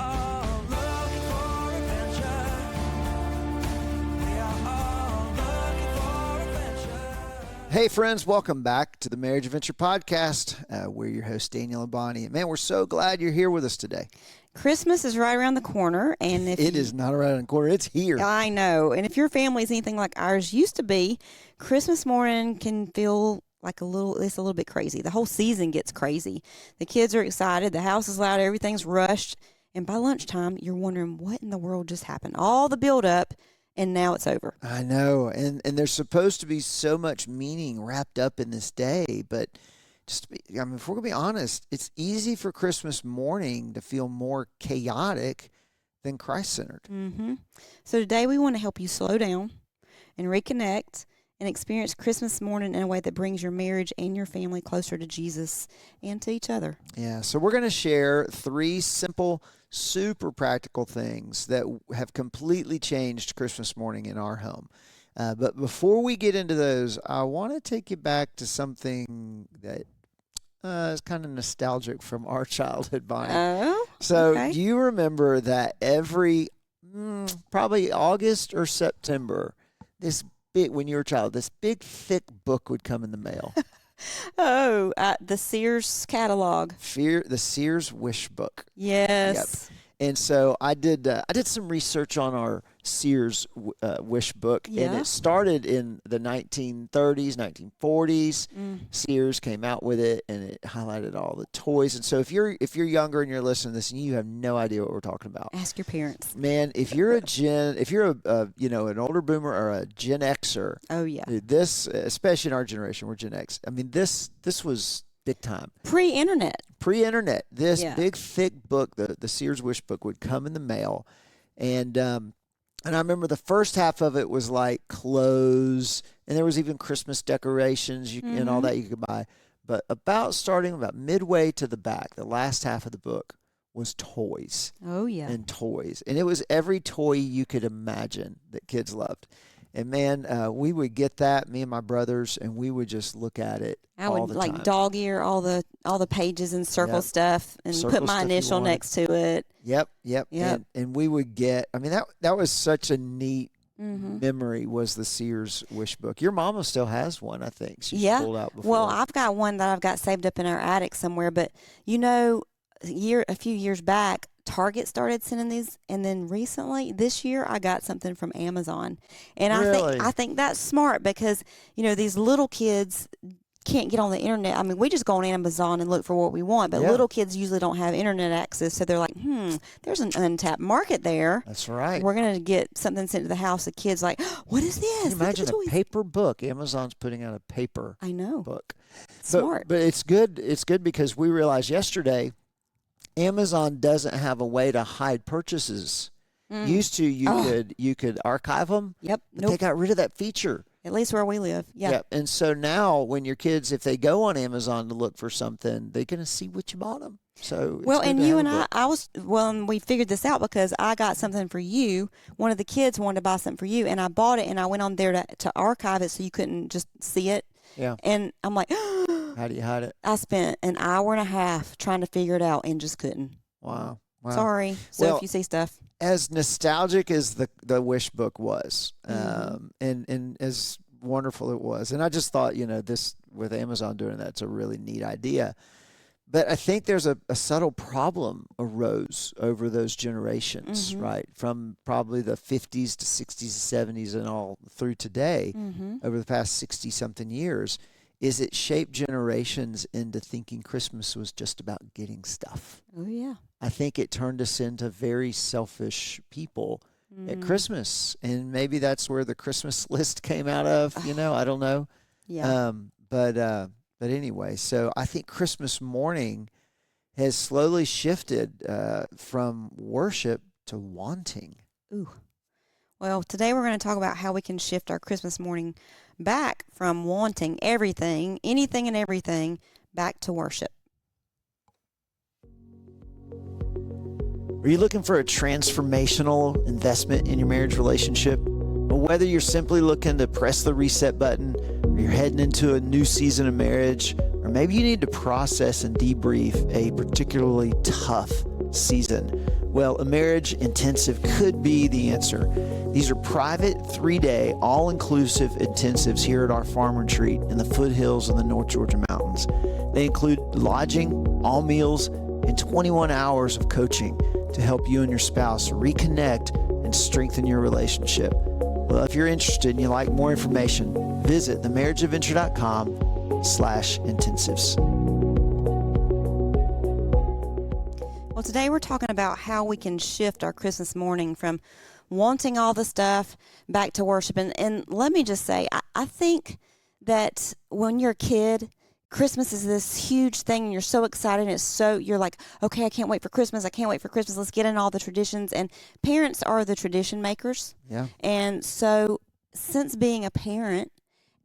all looking for adventure. We are all looking for adventure. Hey friends, welcome back to the Marriage Adventure Podcast. We're your hosts, Daniel and Bonnie. Man, we're so glad you're here with us today. Christmas is right around the corner, and if It is not around the corner, it's here. I know, and if your family is anything like ours used to be, Christmas morning can feel like it's a little bit crazy. The whole season gets crazy. The kids are excited, the house is loud, everything's rushed, and by lunchtime, you're wondering what in the world just happened. All the build up, and now it's over. I know, and there's supposed to be so much meaning wrapped up in this day, but if we're going to be honest, it's easy for Christmas morning to feel more chaotic than Christ-centered. Mm-hmm. So today we want to help you slow down and reconnect and experience Christmas morning in a way that brings your marriage and your family closer to Jesus and to each other. Yeah, so we're going to share 3 simple, super practical things that have completely changed Christmas morning in our home. But before we get into those, I want to take you back to something that is kind of nostalgic from our childhood, Bonnie. Oh, so okay. Do you remember that every probably August or September, when you were a child, this big thick book would come in the mail? The Sears catalog. The Sears Wish Book. Yes. Yep. And so I did some research on our Sears Wish Book, Yeah. and it started in the 1930s, 1940s. Sears came out with it, and it highlighted all the toys. And so if you're younger and you're listening to this and you have no idea what we're talking about, Ask your parents. man, if you're an older boomer or a Gen Xer, Oh, yeah. this, especially in our generation, we're Gen X. I mean, this was big time. Pre-internet. This Yeah. big thick book, the Sears Wish Book, would come in the mail, and I remember the first half of it was like clothes, and there was even Christmas decorations and all that you could buy. But starting about midway to the back, the last half of the book was toys. Oh, yeah. And toys, and it was every toy you could imagine that kids loved. And man, we would get that, me and my brothers, and we would just look at it I all would the like time. dog ear all the pages and circle Yep. stuff and Circle put my stuff you initial wanted. next to it. Yep. Yep. And we would get, I mean, that was such a neat Mm-hmm. memory, was the Sears Wish Book. Your mama still has one, I think. She's Yeah. pulled out before. Well, I've got one that I've got saved up in our attic somewhere, but a few years back, Target started sending these, and then recently this year I got something from Amazon. And Really? I think that's smart because, these little kids can't get on the internet. I mean, we just go on Amazon and look for what we want, but Yeah. little kids usually don't have internet access, so they're like, there's an untapped market there. That's right. We're going to get something sent to the house. The kid's like, what is this? Can you Look at imagine the a toys. paper book. Amazon's putting out a paper I know. book. Smart. But it's good. It's good because we realized yesterday Amazon doesn't have a way to hide purchases. Used to, you could archive them. Yep. But Nope. they got rid of that feature. At least where we live. Yeah. Yep. And so now when your kids, if they go on Amazon to look for something, they're going to see what you bought them. So it's Well, good and to you have and a book. and we figured this out because I got something for you. One of the kids wanted to buy something for you, and I bought it, and I went on there to archive it so you couldn't just see it. Yeah. And I'm like, How do you hide it? I spent an hour and a half trying to figure it out and just couldn't. Wow. Sorry. So Well, if you see stuff. As nostalgic as the Wish Book was, and as wonderful it was, and I just thought, this with Amazon doing that's a really neat idea. But I think there's a subtle problem arose over those generations, right? From probably the 50s to 60s, 70s, and all through today, over the past 60-something years, is it shaped generations into thinking Christmas was just about getting stuff. Oh, yeah. I think it turned us into very selfish people at Christmas. And maybe that's where the Christmas list came out of, I don't know. Yeah. But anyway, so I think Christmas morning has slowly shifted from worship to wanting. Ooh. Well, today we're going to talk about how we can shift our Christmas morning back from wanting everything, anything and everything, back to worship. Are you looking for a transformational investment in your marriage relationship? Or whether you're simply looking to press the reset button, or you're heading into a new season of marriage, or maybe you need to process and debrief a particularly tough season, Well, a marriage intensive could be the answer. These are private, 3-day, all-inclusive intensives here at our farm retreat in the foothills of the North Georgia mountains. They include lodging, all meals, and 21 hours of coaching to help you and your spouse reconnect and strengthen your relationship. Well, if you're interested and you like more information, visit themarriageadventure.com/intensives. Well, today we're talking about how we can shift our Christmas morning from wanting all the stuff back to worship. And let me just say, I think that when you're a kid, Christmas is this huge thing and you're so excited and you're like, okay, I can't wait for Christmas. I can't wait for Christmas. Let's get in all the traditions. And parents are the tradition makers. Yeah. And so since being a parent,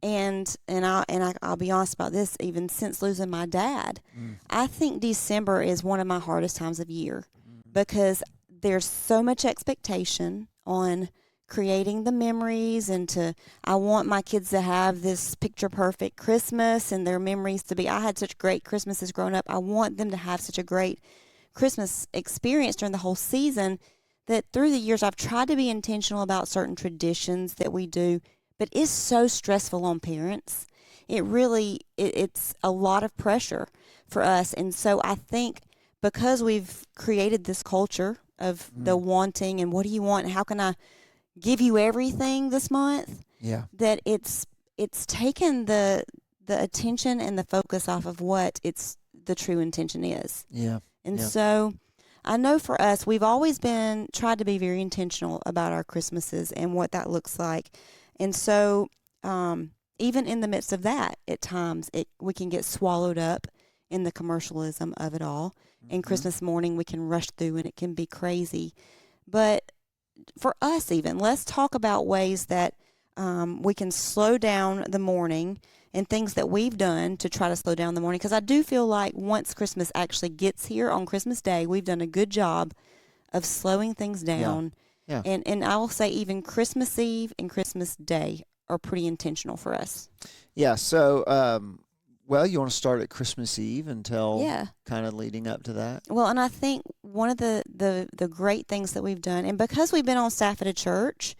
and I'll be honest about this, even since losing my dad, I think December is one of my hardest times of year because there's so much expectation on creating the memories I want my kids to have this picture perfect Christmas and their memories to be, I had such great Christmases growing up. I want them to have such a great Christmas experience during the whole season that through the years I've tried to be intentional about certain traditions that we do. But it's so stressful on parents. It's a lot of pressure for us. And so I think because we've created this culture of the wanting and what do you want and how can I give you everything this month? Yeah. That it's taken the attention and the focus off of what the true intention is. Yeah. And so I know for us, we've always tried to be very intentional about our Christmases and what that looks like. And so even in the midst of that, at times, we can get swallowed up in the commercialism of it all. And Christmas morning, we can rush through and it can be crazy. But for us even, let's talk about ways that we can slow down the morning and things that we've done to try to slow down the morning. Because I do feel like once Christmas actually gets here on Christmas Day, we've done a good job of slowing things down. Yeah. And I will say even Christmas Eve and Christmas Day are pretty intentional for us. Yeah. So, well, you want to start at Christmas Eve and tell kind of leading up to that? Well, and I think one of the great things that we've done, and because we've been on staff at a church,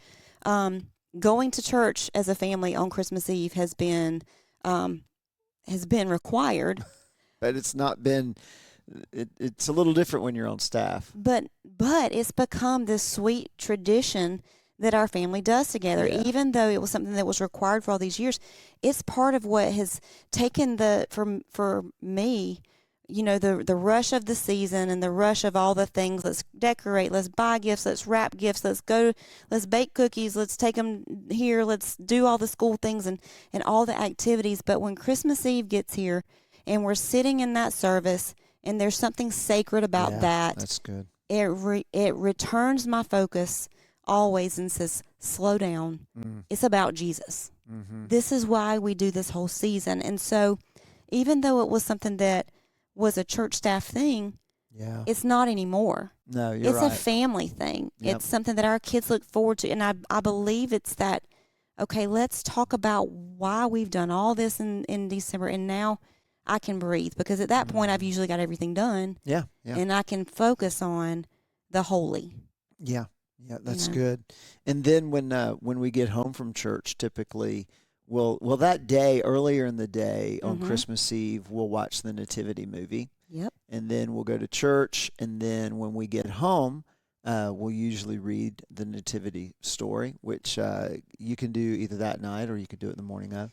going to church as a family on Christmas Eve has been required. But it's not been. It's a little different when you're on staff. But it's become this sweet tradition that our family does together. Yeah. Even though it was something that was required for all these years, it's part of what has taken for me, the rush of the season and the rush of all the things. Let's decorate, let's buy gifts, let's wrap gifts, let's bake cookies, let's take them here, let's do all the school things and all the activities. But when Christmas Eve gets here and we're sitting in that service, and there's something sacred about that. That's good. It returns my focus always and says, slow down. It's about Jesus. Mm-hmm. This is why we do this whole season. And so even though it was something that was a church staff thing, it's not anymore. No, you're right. It's a family thing. Yep. It's something that our kids look forward to. And I believe it's that, okay, let's talk about why we've done all this in December. And now I can breathe because at that point I've usually got everything done. Yeah. And I can focus on the holy. Yeah, that's good. And then when we get home from church, typically, well that day earlier in the day on Christmas Eve, we'll watch the Nativity movie. Yep. And then we'll go to church, and then when we get home, we'll usually read the Nativity story, which you can do either that night or you could do it in the morning of.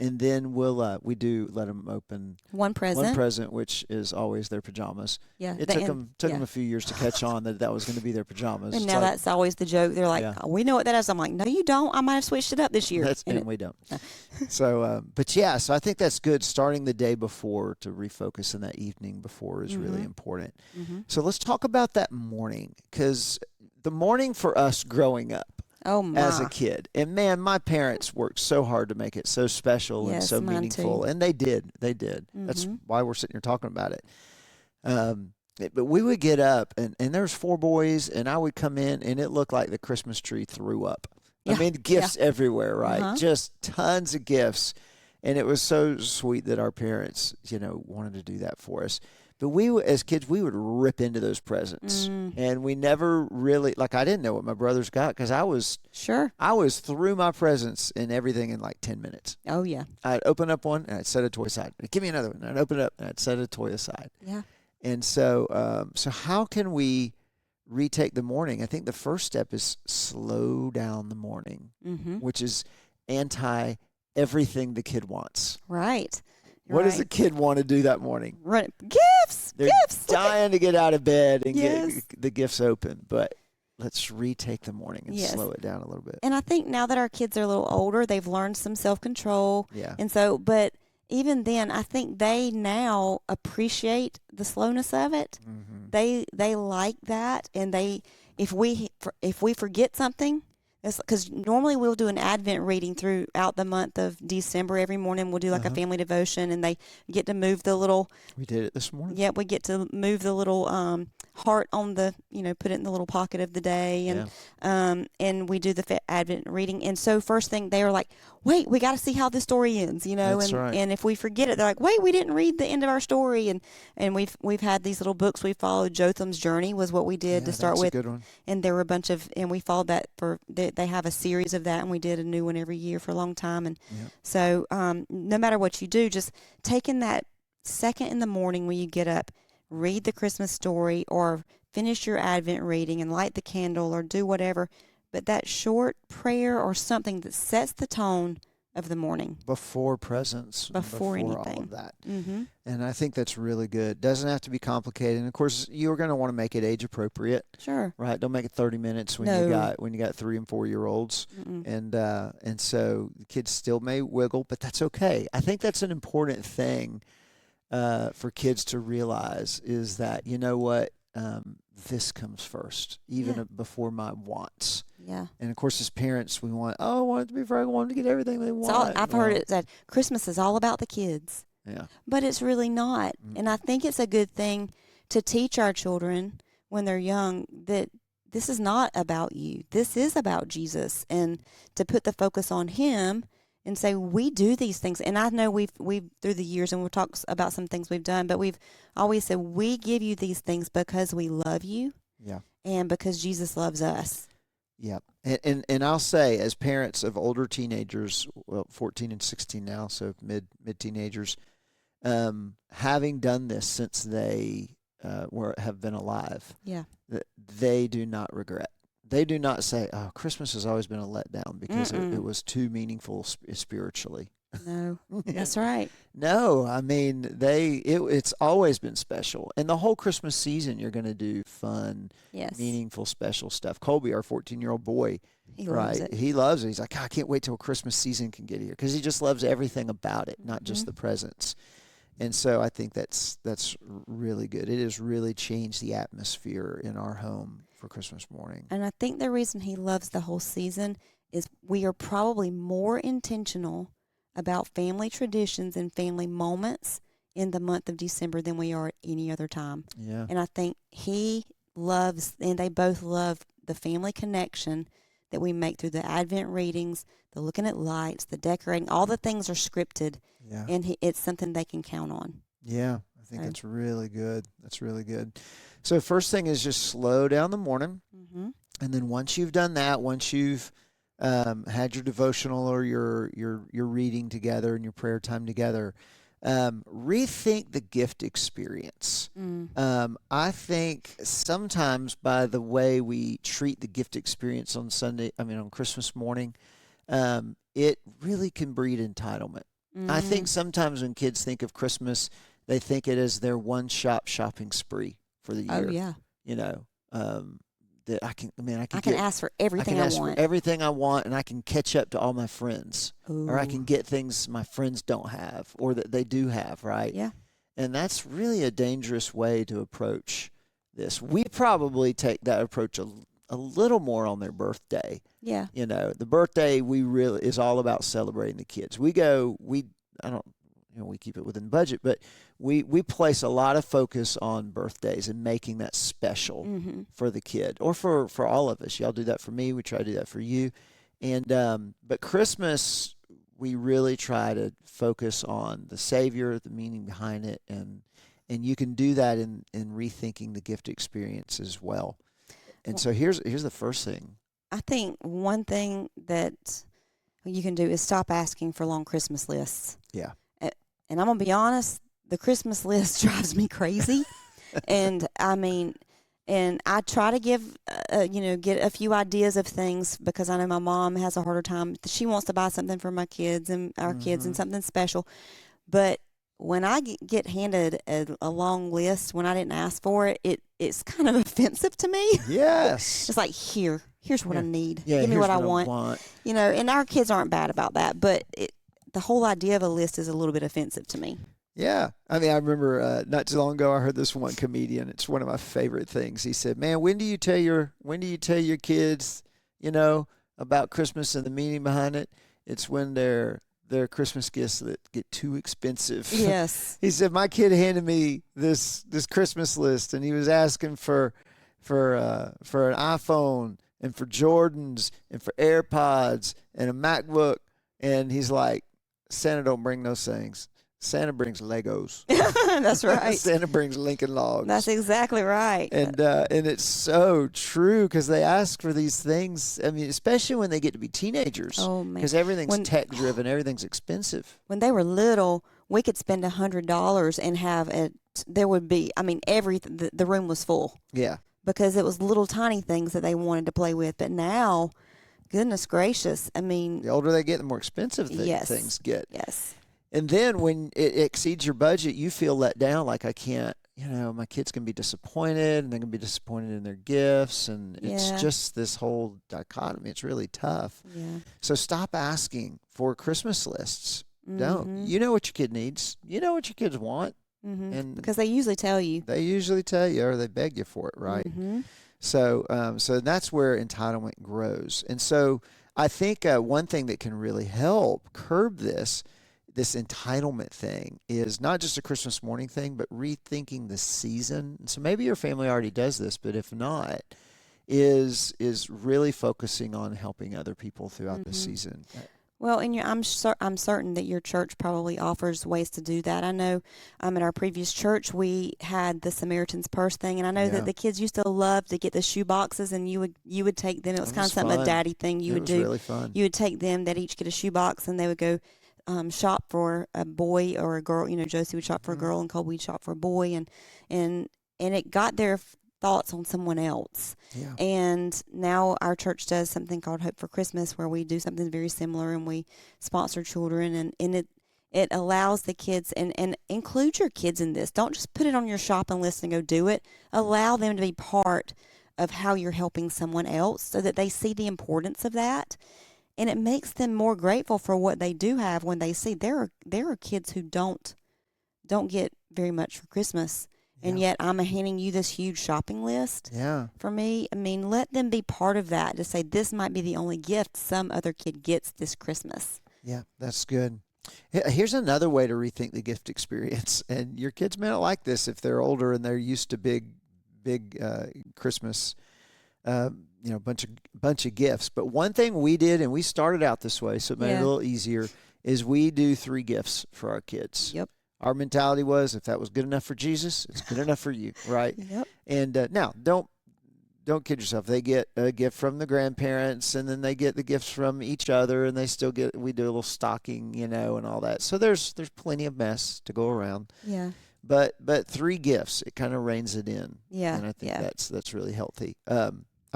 And then we do let them open one present, which is always their pajamas. Yeah, it took them a few years to catch on that was going to be their pajamas. And now that's always the joke. They're like, oh, we know what that is. I'm like, no, you don't. I might have switched it up this year. We don't. So, so I think that's good. Starting the day before to refocus in that evening before is really important. Mm-hmm. So let's talk about that morning, because the morning for us growing up. Oh, my. As a kid. And man, my parents worked so hard to make it so special and so meaningful. Too. And they did. Mm-hmm. That's why we're sitting here talking about it. But we would get up and there's 4 boys and I would come in and it looked like the Christmas tree threw up. Yeah. I mean, gifts everywhere, right? Just tons of gifts. And it was so sweet that our parents, wanted to do that for us. But as kids, we would rip into those presents, and we never really like. I didn't know what my brothers got because I was through my presents and everything in like 10 minutes. Oh yeah. I'd open up one and I'd set a toy aside. Give me another one. I'd open it up and I'd set a toy aside. Yeah. And so, so how can we retake the morning? I think the first step is slow down the morning, which is anti everything the kid wants. Right. What does a kid want to do that morning? Run gifts. They're gifts. dying to get out of bed and get the gifts open. But let's retake the morning and slow it down a little bit. And I think now that our kids are a little older, they've learned some self-control. Yeah. And so, but even then, I think they now appreciate the slowness of it. They like that, and if we forget something, because normally we'll do an Advent reading throughout the month of December. Every morning we'll do like a family devotion, and they get to move the little. We did it this morning. Yeah, we get to move the little heart on the, put it in the little pocket of the day, and we do the Advent reading. And so first thing they were like, "Wait, we got to see how the story ends," That's right. And if we forget it, they're like, "Wait, we didn't read the end of our story." And we've had these little books we followed. Jotham's Journey was what we did to start with. That's a good one. And there were a bunch of, and we followed that they have a series of that, and we did a new one every year for a long time. And so no matter what you do, just taking that second in the morning when you get up, read the Christmas story or finish your Advent reading and light the candle or do whatever. But that short prayer or something that sets the tone of the morning. Before presents. Before anything. All of that. And I think that's really good. Doesn't have to be complicated. And of course, you're going to want to make it age appropriate. Sure. Right? Don't make it 30 minutes when you got 3 and 4 year olds. And so the kids still may wiggle, but that's okay. I think that's an important thing for kids to realize is that, you know what, this comes first, even before my wants. Yeah. And of course, as parents, we want, I want it to be for everyone to get everything they want. I've heard it said Christmas is all about the kids. Yeah. But it's really not. And I think it's a good thing to teach our children when they're young that this is not about you. This is about Jesus, and to put the focus on him and say, we do these things. And I know we've through the years, and we'll talk about some things we've done, but we've always said, we give you these things because we love you. Yeah. And because Jesus loves us. Yeah. And I'll say, as parents of older teenagers, well, 14 and 16 now, so mid teenagers, having done this since they have been alive, they do not regret. They do not say, "Oh, Christmas has always been a letdown because it was too meaningful spiritually." No, that's right. No, I mean it's always been special, and the whole Christmas season you're going to do fun, meaningful, special stuff. Colby, our 14-year-old boy, he loves it. He loves it. He's like, I can't wait till Christmas season can get here because he just loves everything about it, not just the presents. And so I think that's really good. It has really changed the atmosphere in our home for Christmas morning. And I think the reason he loves the whole season is we are probably more intentional about family traditions and family moments in the month of December than we are at any other time. Yeah. And I think he loves, and they both love, the family connection that we make through the Advent readings, the looking at lights, the decorating. All the things are scripted, and it's something they can count on. Yeah, I think that's really good. That's really good. So first thing is just slow down the morning, and then once you've done that, once you've had your devotional or your reading together and your prayer time together, rethink the gift experience. I think sometimes by the way we treat the gift experience on Christmas morning, it really can breed entitlement. I think sometimes when kids think of Christmas, they think it as their one-shop shopping spree for the year. Oh, yeah. You know, that I can ask for everything I want. For everything I want, and I can catch up to all my friends. Ooh. Or I can get things my friends don't have or that they do have, right? Yeah. And that's really a dangerous way to approach this. We probably take that approach a little more on their birthday. Yeah. You know, the birthday is all about celebrating the kids. We keep it within budget, but we place a lot of focus on birthdays and making that special for the kid or for all of us. Y'all do that for me. We try to do that for you. And but Christmas, we really try to focus on the Savior, the meaning behind it, and And you can do that in rethinking the gift experience as well. And so here's the first thing. I think one thing that you can do is stop asking for long Christmas lists. Yeah. And I'm going to be honest, the Christmas list drives me crazy. And I mean, and I try to get a few ideas of things because I know my mom has a harder time. She wants to buy something for my kids and our kids and something special. But when I get handed a long list when I didn't ask for it, it's kind of offensive to me. Yes. It's like, here's what I need. Yeah, Give me here's what I want. And our kids aren't bad about that, but the whole idea of a list is a little bit offensive to me. Yeah. I mean, I remember not too long ago I heard this one comedian. It's one of my favorite things. He said, "Man, when do you tell your kids, about Christmas and the meaning behind it? It's when their Christmas gifts that get too expensive." Yes. He said, "My kid handed me this Christmas list, and he was asking for an iPhone and for Jordans and for AirPods and a MacBook, and he's like, Santa don't bring those things. Santa brings Legos." That's right. Santa brings Lincoln Logs. That's exactly right. And it's so true because they ask for these things. I mean, especially when they get to be teenagers. Oh, man. Because everything's tech driven, everything's expensive. When they were little, we could spend $100 and have it. There would be, everything. The room was full. Yeah. Because it was little tiny things that they wanted to play with. But now, goodness gracious, the older they get, the more expensive yes. things get. Yes. And then when it exceeds your budget, you feel let down. Like, I can't, my kids can be disappointed, and they're going to be disappointed in their gifts. And it's just this whole dichotomy. It's really tough. Yeah. So stop asking for Christmas lists. Mm-hmm. Don't. You know what your kid needs. You know what your kids want. Mm-hmm. And because they usually tell you. They usually tell you, or they beg you for it, right? Mm-hmm. So that's where entitlement grows. And so I think one thing that can really help curb this entitlement thing is not just a Christmas morning thing, but rethinking the season. So maybe your family already does this, but if not, is really focusing on helping other people throughout the season. Well, and I'm certain that your church probably offers ways to do that. I know at our previous church we had the Samaritan's Purse thing, and I know that the kids used to love to get the shoe boxes, and you would take them. It was kind of something a daddy thing you would do. It was really fun. You would take them, they'd each get a shoe box, and they would go shop for a boy or a girl. Josie would shop for a girl, and Colby would shop for a boy, and it got their thoughts on someone else. Yeah. And now our church does something called Hope for Christmas, where we do something very similar, and we sponsor children, and it allows the kids, and include your kids in this. Don't just put it on your shopping list and go do it. Allow them to be part of how you're helping someone else so that they see the importance of that. And it makes them more grateful for what they do have when they see there are kids who don't get very much for Christmas. And yet I'm handing you this huge shopping list. Yeah. For me, let them be part of that, to say this might be the only gift some other kid gets this Christmas. Yeah, that's good. Here's another way to rethink the gift experience. And your kids may not like this if they're older and they're used to big Christmas, bunch of gifts. But one thing we did, and we started out this way, so it made it a little easier, is we do 3 gifts for our kids. Yep. Our mentality was, if that was good enough for Jesus, it's good enough for you, right? Yep. And now, don't kid yourself. They get a gift from the grandparents, and then they get the gifts from each other, and we do a little stocking, and all that. So there's plenty of mess to go around. Yeah. But 3 gifts, it kind of reins it in. Yeah. And I think that's really healthy. I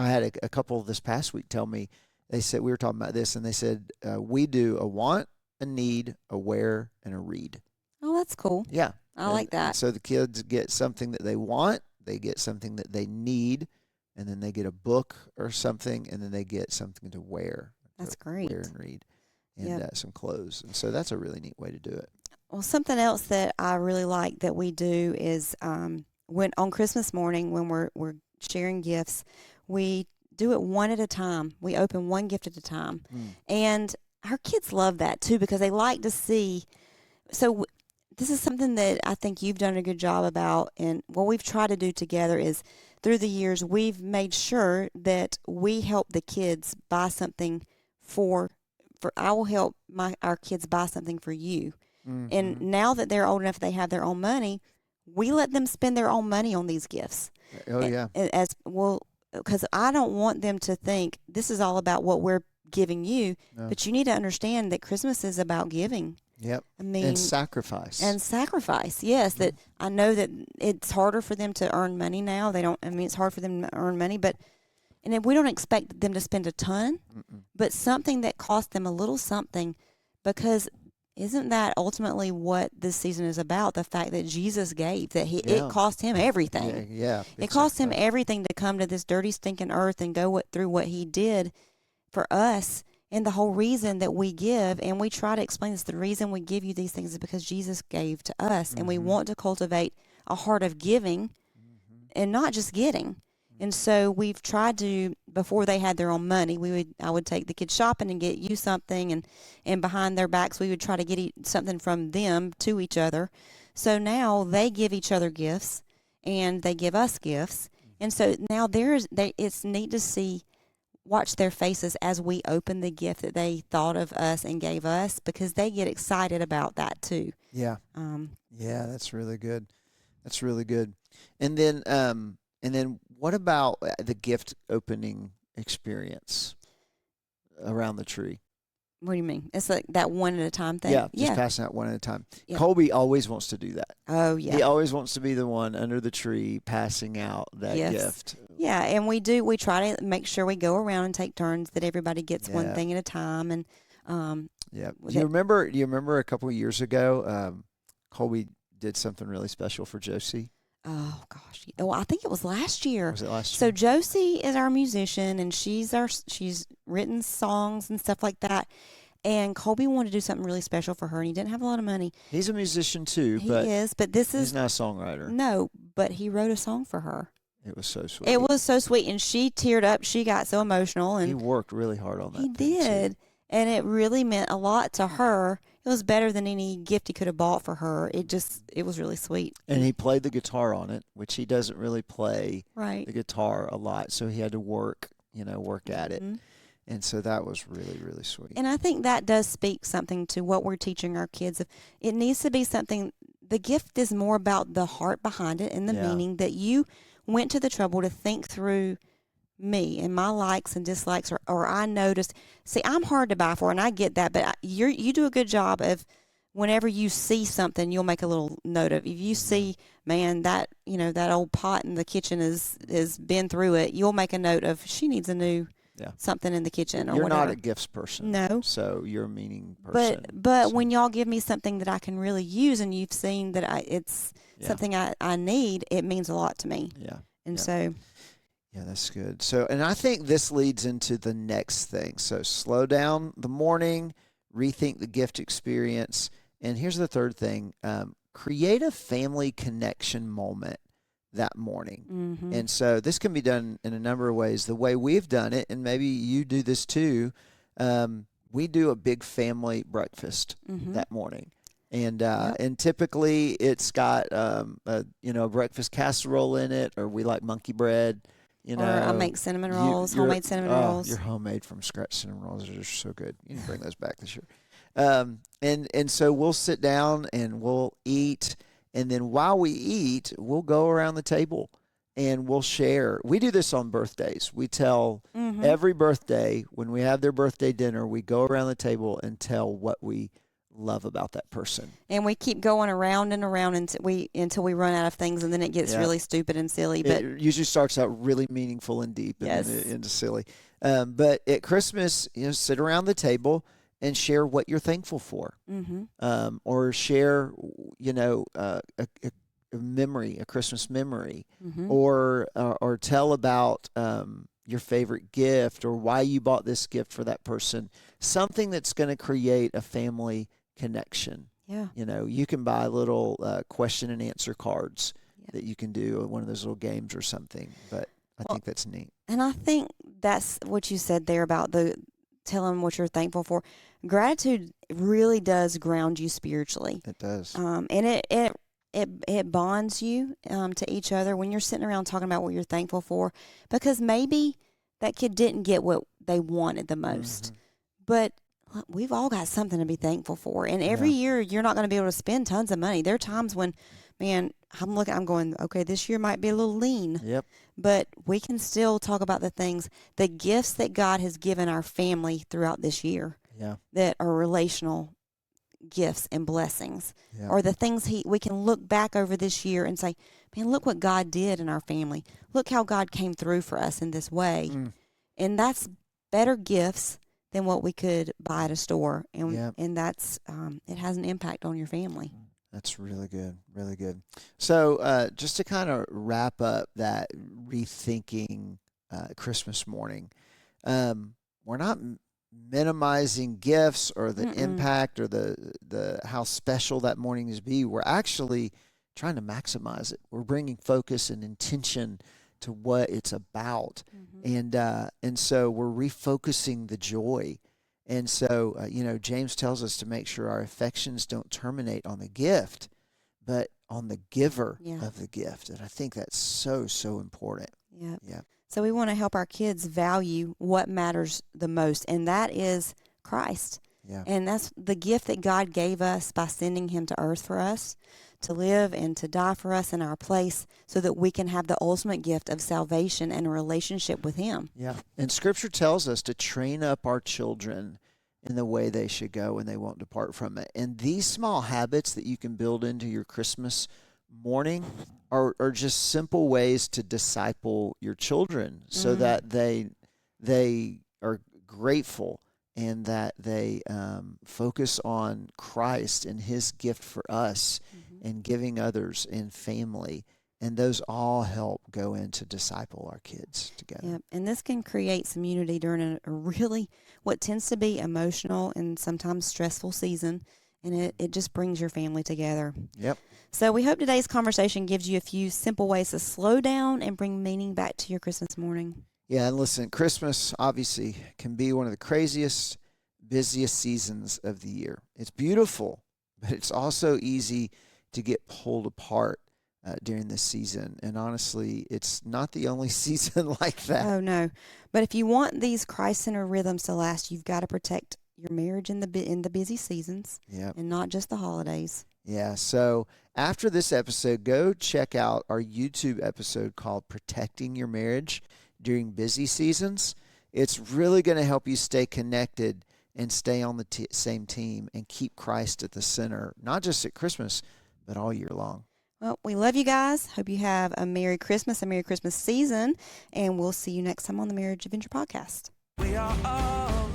had a couple this past week tell me, they said, we were talking about this, and they said, we do a want, a need, a wear, and a read. Oh, that's cool. Yeah. I like that. And so the kids get something that they want, they get something that they need, and then they get a book or something, and then they get something to wear. That's great. Wear and read, and some clothes. And so that's a really neat way to do it. Well, something else that I really like that we do is when on Christmas morning when we're sharing gifts, we do it one at a time. We open one gift at a time. And our kids love that too, because they like to see. So this is something that I think you've done a good job about, and what we've tried to do together is, through the years, we've made sure that we help the kids buy something for I will help our kids buy something for you. And now that they're old enough, they have their own money, we let them spend their own money on these gifts. Oh yeah. As well, because I don't want them to think this is all about what we're giving you. No. But you need to understand that Christmas is about giving. Yep. I mean, And sacrifice. and sacrifice. Yes, that I know that it's harder for them to earn money now. They don't. I mean, it's hard for them to earn money, but and if we don't expect them to spend a ton, but something that costs them a little something, because isn't that ultimately what this season is about? The fact that Jesus gave, that it cost him everything. Yeah. It cost him everything to come to this dirty, stinking earth and go through what he did for us. And the whole reason that we give, and we try to explain this, the reason we give you these things is because Jesus gave to us. And we want to cultivate a heart of giving and not just getting. And so we've tried to, before they had their own money, I would take the kids shopping and get you something, and behind their backs we would try to get something from them to each other. So now they give each other gifts, and they give us gifts. And so now it's neat to watch their faces as we open the gift that they thought of us and gave us, because they get excited about that too. Yeah. Yeah, that's really good. That's really good. And then what about the gift opening experience around the tree? What do you mean? It's like that one at a time thing? Yeah, just passing out one at a time. Yeah. Colby always wants to do that. Oh, yeah. He always wants to be the one under the tree passing out that gift. Yeah, and we try to make sure we go around and take turns, that everybody gets one thing at a time. And yeah. Do you remember a couple of years ago, Colby did something really special for Josie? Oh gosh! Oh, I think it was last year. Was it last year? So year? Josie is our musician, and she's written songs and stuff like that. And Colby wanted to do something really special for her, and he didn't have a lot of money. He's a musician too, but he's not a songwriter. No, but he wrote a song for her. It was so sweet. It was so sweet, and she teared up. She got so emotional, and he worked really hard on that. He did, too. And it really meant a lot to her. It was better than any gift he could have bought for her. It was really sweet. And he played the guitar on it, which he doesn't really play the guitar a lot. So he had to work at it. And so that was really, really sweet. And I think that does speak something to what we're teaching our kids. It needs to be something, the gift is more about the heart behind it and the meaning, that you went to the trouble to think through me and my likes and dislikes, or I noticed. See, I'm hard to buy for, and I get that, but you do a good job of, whenever you see something, you'll make a little note of. If you see, man, that that old pot in the kitchen is been through it, you'll make a note of, she needs a new something in the kitchen, or you're whatever. Not a gifts person. No. So you're a meaning person. But when y'all give me something that I can really use, and you've seen that it's something I need, it means a lot to me. Yeah. And so. Yeah, that's good. So, and I think this leads into the next thing. So slow down the morning, rethink the gift experience. And here's the third thing. Create a family connection moment that morning. Mm-hmm. And so this can be done in a number of ways. The way we've done it, and maybe you do this too, we do a big family breakfast that morning. And and typically it's got a breakfast casserole in it, or we like monkey bread. Or I make cinnamon rolls, homemade cinnamon rolls. Your homemade from scratch cinnamon rolls are so good. You can bring those back this year. And so we'll sit down and we'll eat. And then while we eat, we'll go around the table and we'll share. We do this on birthdays. We tell every birthday, when we have their birthday dinner, we go around the table and tell what we love about that person. And we keep going around and around until we run out of things, and then it gets really stupid and silly. But it usually starts out really meaningful and deep, and then into silly. But at Christmas, sit around the table and share what you're thankful for, or share, a memory, a Christmas memory, or tell about your favorite gift, or why you bought this gift for that person. Something that's going to create a family connection. Yeah. You can buy little question and answer cards that you can do, one of those little games or something. But I think that's neat. And I think that's what you said there about telling what you're thankful for. Gratitude really does ground you spiritually. It does. And it bonds you to each other when you're sitting around talking about what you're thankful for, because maybe that kid didn't get what they wanted the most. But we've all got something to be thankful for. And every year, you're not going to be able to spend tons of money. There are times when, man, I'm going, okay, this year might be a little lean, Yep. but we can still talk about the gifts that God has given our family throughout this year Yeah. that are relational gifts and blessings, Yeah. or the things we can look back over this year and say, man, look what God did in our family. Look how God came through for us in this way. Mm. And that's better gifts than what we could buy at a store. And Yeah. and that's it has an impact on your family. That's really good. Really good. So, just to kind of wrap up that rethinking Christmas morning, we're not minimizing gifts or the Mm-mm. impact or the how special that morning is be. We're actually trying to maximize it. We're bringing focus and intention to what it's about, and so we're refocusing the joy. And so, James tells us to make sure our affections don't terminate on the gift, but on the giver Yeah. of the gift. And I think that's so, so important. Yep. Yeah. So we want to help our kids value what matters the most, and that is Christ. Yeah. And that's the gift that God gave us by sending him to earth for us to live and to die for us in our place so that we can have the ultimate gift of salvation and a relationship with him. Yeah. And scripture tells us to train up our children in the way they should go and they won't depart from it. And these small habits that you can build into your Christmas morning are just simple ways to disciple your children so that they are grateful and that they focus on Christ and his gift for us and giving others and family. And those all help go in to disciple our kids together. Yep. And this can create some unity during a really, what tends to be emotional and sometimes stressful season. And it just brings your family together. Yep. So we hope today's conversation gives you a few simple ways to slow down and bring meaning back to your Christmas morning. Yeah, and listen, Christmas obviously can be one of the craziest, busiest seasons of the year. It's beautiful, but it's also easy to get pulled apart during this season. And honestly, it's not the only season like that. Oh, no. But if you want these Christ-centered rhythms to last, you've got to protect your marriage in the busy seasons and not just the holidays. Yeah, so after this episode, go check out our YouTube episode called Protecting Your Marriage During Busy Seasons. It's really going to help you stay connected and stay on the same team and keep Christ at the center, not just at Christmas, but all year long. Well, we love you guys. Hope you have a Merry Christmas, a Merry Christmas season, and we'll see you next time on the Marriage Adventure Podcast. We are all